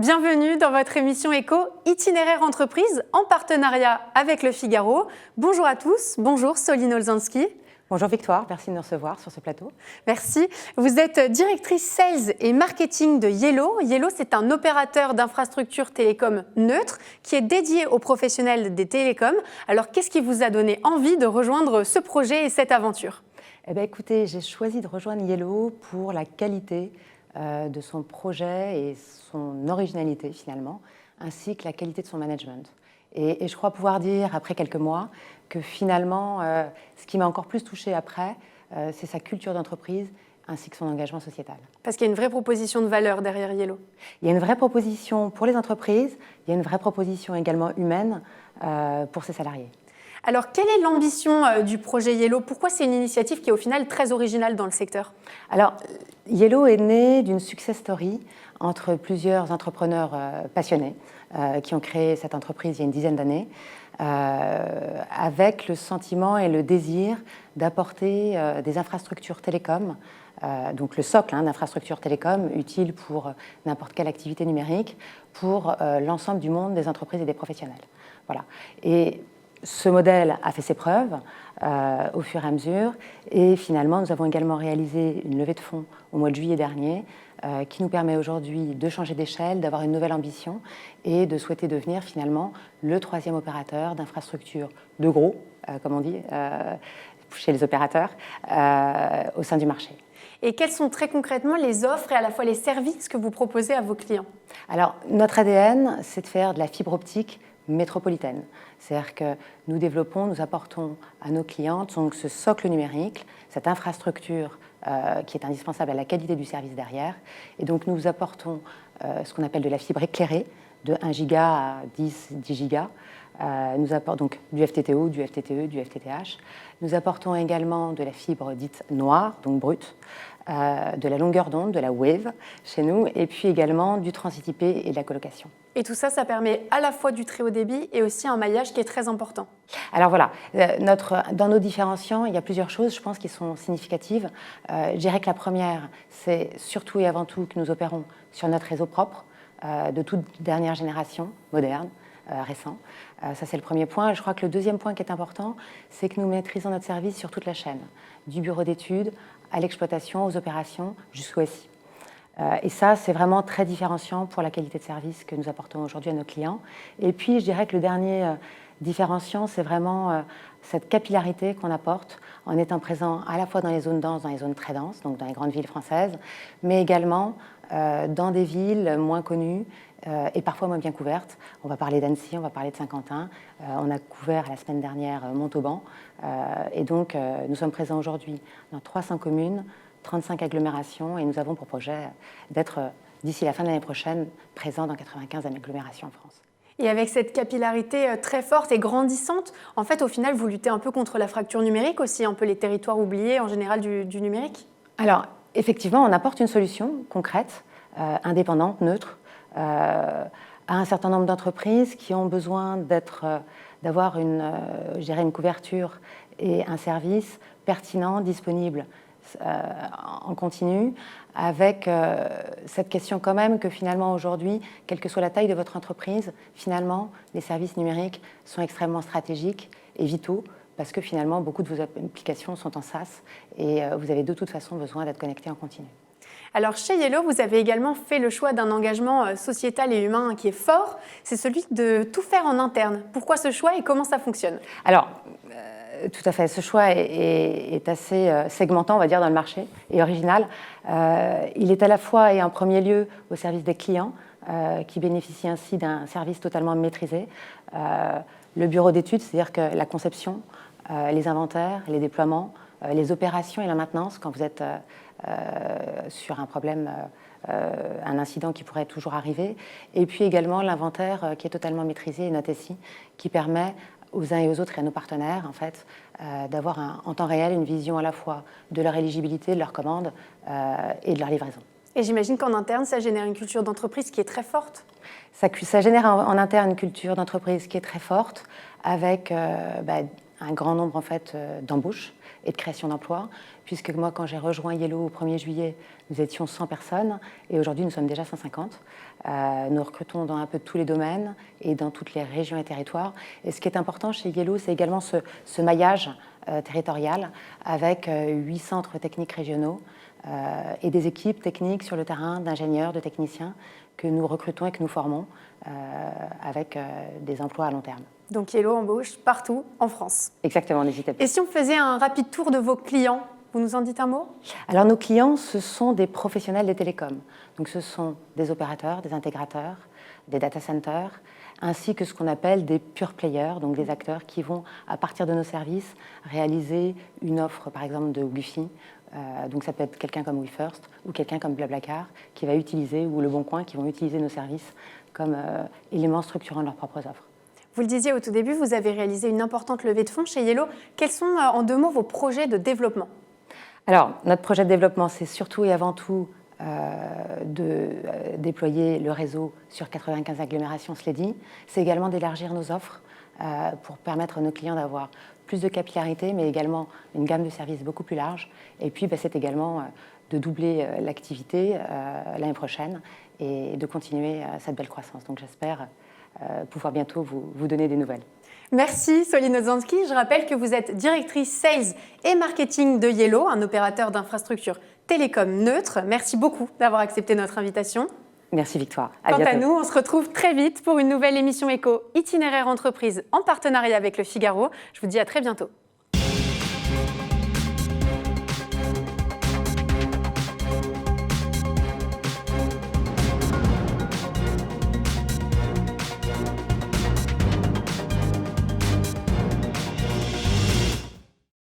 Bienvenue dans votre émission Éco Itinéraire Entreprise en partenariat avec Le Figaro. Bonjour à tous, bonjour Soline Olzanski. Bonjour Victoire, merci de nous recevoir sur ce plateau. Merci. Vous êtes directrice Sales et Marketing de Yellow. Yellow, c'est un opérateur d'infrastructures télécom neutre qui est dédié aux professionnels des télécoms. Alors, qu'est-ce qui vous a donné envie de rejoindre ce projet et cette aventure ? Eh bien, écoutez, j'ai choisi de rejoindre Yellow pour la qualité de son projet et son originalité finalement, ainsi que la qualité de son management. Et je crois pouvoir dire, après quelques mois, que finalement, ce qui m'a encore plus touchée après, c'est sa culture d'entreprise ainsi que son engagement sociétal. Parce qu'il y a une vraie proposition de valeur derrière Yellow. Il y a une vraie proposition pour les entreprises, il y a une vraie proposition également humaine pour ses salariés. Alors, quelle est l'ambition du projet Yellow ? Pourquoi c'est une initiative qui est au final très originale dans le secteur ? Alors, Yellow est né d'une success story entre plusieurs entrepreneurs passionnés qui ont créé cette entreprise il y a une dizaine d'années, avec le sentiment et le désir d'apporter des infrastructures télécom, donc le socle d'infrastructures télécom utile pour n'importe quelle activité numérique, pour l'ensemble du monde des entreprises et des professionnels. Voilà. Et ce modèle a fait ses preuves au fur et à mesure et finalement nous avons également réalisé une levée de fonds au mois de juillet dernier qui nous permet aujourd'hui de changer d'échelle, d'avoir une nouvelle ambition et de souhaiter devenir finalement le troisième opérateur d'infrastructures de gros, comme on dit, chez les opérateurs, au sein du marché. Et quelles sont très concrètement les offres et à la fois les services que vous proposez à vos clients ? Alors, notre ADN, c'est de faire de la fibre optique métropolitaine. C'est-à-dire que nous développons, nous apportons à nos clients donc ce socle numérique, cette infrastructure qui est indispensable à la qualité du service derrière. Et donc nous apportons ce qu'on appelle de la fibre éclairée, de 1 giga à 10 gigas. Nous apportons donc du FTTO, du FTTE, du FTTH. Nous apportons également de la fibre dite noire, donc brute, de la longueur d'onde, de la wave chez nous, et puis également du transit IP et de la colocation. Et tout ça, ça permet à la fois du très haut débit et aussi un maillage qui est très important. Alors voilà, dans nos différenciants, il y a plusieurs choses, je pense, qui sont significatives. Je dirais que la première, c'est surtout et avant tout que nous opérons sur notre réseau propre, de toute dernière génération, moderne, récent. Ça, c'est le premier point. Et je crois que le deuxième point qui est important, c'est que nous maîtrisons notre service sur toute la chaîne, du bureau d'études à l'exploitation, aux opérations, jusqu'au SI. Et ça, c'est vraiment très différenciant pour la qualité de service que nous apportons aujourd'hui à nos clients. Et puis, je dirais que le dernier différenciant, c'est vraiment cette capillarité qu'on apporte en étant présent à la fois dans les zones denses, dans les zones très denses, donc dans les grandes villes françaises, mais également dans des villes moins connues et parfois moins bien couvertes. On va parler d'Annecy, on va parler de Saint-Quentin. On a couvert la semaine dernière Montauban. Et donc, nous sommes présents aujourd'hui dans 300 communes, 35 agglomérations et nous avons pour projet d'être, d'ici la fin de l'année prochaine, présents dans 95 agglomérations en France. Et avec cette capillarité très forte et grandissante, en fait, au final, vous luttez un peu contre la fracture numérique aussi, un peu les territoires oubliés en général du numérique ? Alors, effectivement, on apporte une solution concrète, indépendante, neutre, à un certain nombre d'entreprises qui ont besoin d'avoir une couverture et un service pertinent, disponible en continu, avec cette question quand même que finalement aujourd'hui, quelle que soit la taille de votre entreprise, finalement, les services numériques sont extrêmement stratégiques et vitaux parce que finalement, beaucoup de vos applications sont en SaaS et vous avez de toute façon besoin d'être connecté en continu. Alors chez Yellow, vous avez également fait le choix d'un engagement sociétal et humain qui est fort, c'est celui de tout faire en interne. Pourquoi ce choix et comment ça fonctionne ? Alors, tout à fait, ce choix est assez segmentant, on va dire, dans le marché et original. Il est à la fois et en premier lieu au service des clients qui bénéficient ainsi d'un service totalement maîtrisé. Le bureau d'études, c'est-à-dire que la conception, les inventaires, les déploiements, les opérations et la maintenance quand vous êtes sur un problème, un incident qui pourrait toujours arriver, et puis également l'inventaire qui est totalement maîtrisé et notre SI qui permet aux uns et aux autres et à nos partenaires en fait, d'avoir en temps réel une vision à la fois de leur éligibilité, de leur commande et de leur livraison. Et j'imagine qu'en interne, ça génère une culture d'entreprise qui est très forte. Ça génère en interne une culture d'entreprise qui est très forte avec un grand nombre en fait, d'embauches et de création d'emplois, puisque moi, quand j'ai rejoint Yellow au 1er juillet, nous étions 100 personnes, et aujourd'hui, nous sommes déjà 150. Nous recrutons dans un peu tous les domaines et dans toutes les régions et territoires. Et ce qui est important chez Yellow, c'est également ce maillage territorial avec 8 centres techniques régionaux et des équipes techniques sur le terrain d'ingénieurs, de techniciens que nous recrutons et que nous formons avec des emplois à long terme. Donc Yellow embauche partout en France. Exactement, n'hésitez pas. Et si on faisait un rapide tour de vos clients, vous nous en dites un mot? Alors nos clients, ce sont des professionnels des télécoms. Donc ce sont des opérateurs, des intégrateurs, des data centers, ainsi que ce qu'on appelle des pure players, donc des acteurs qui vont, à partir de nos services, réaliser une offre, par exemple, de Wi-Fi. Donc ça peut être quelqu'un comme WeFirst ou quelqu'un comme Blablacar qui va utiliser, ou Le Bon Coin, qui vont utiliser nos services comme éléments structurants de leurs propres offres. Vous le disiez au tout début, vous avez réalisé une importante levée de fonds chez Yellow. Quels sont, en 2 mots, vos projets de développement? Alors, notre projet de développement, c'est surtout et avant tout de déployer le réseau sur 95 agglomérations, je l'ai dit. C'est également d'élargir nos offres pour permettre à nos clients d'avoir plus de capillarité, mais également une gamme de services beaucoup plus large. Et puis, c'est également de doubler l'activité l'année prochaine et de continuer cette belle croissance. Donc, j'espère pouvoir bientôt vous donner des nouvelles. Merci Soline Ozansky. Je rappelle que vous êtes directrice Sales et Marketing de Yellow, un opérateur d'infrastructures télécom neutre. Merci beaucoup d'avoir accepté notre invitation. Merci Victoire. Quant à nous, on se retrouve très vite pour une nouvelle émission Éco Itinéraire Entreprise en partenariat avec Le Figaro. Je vous dis à très bientôt.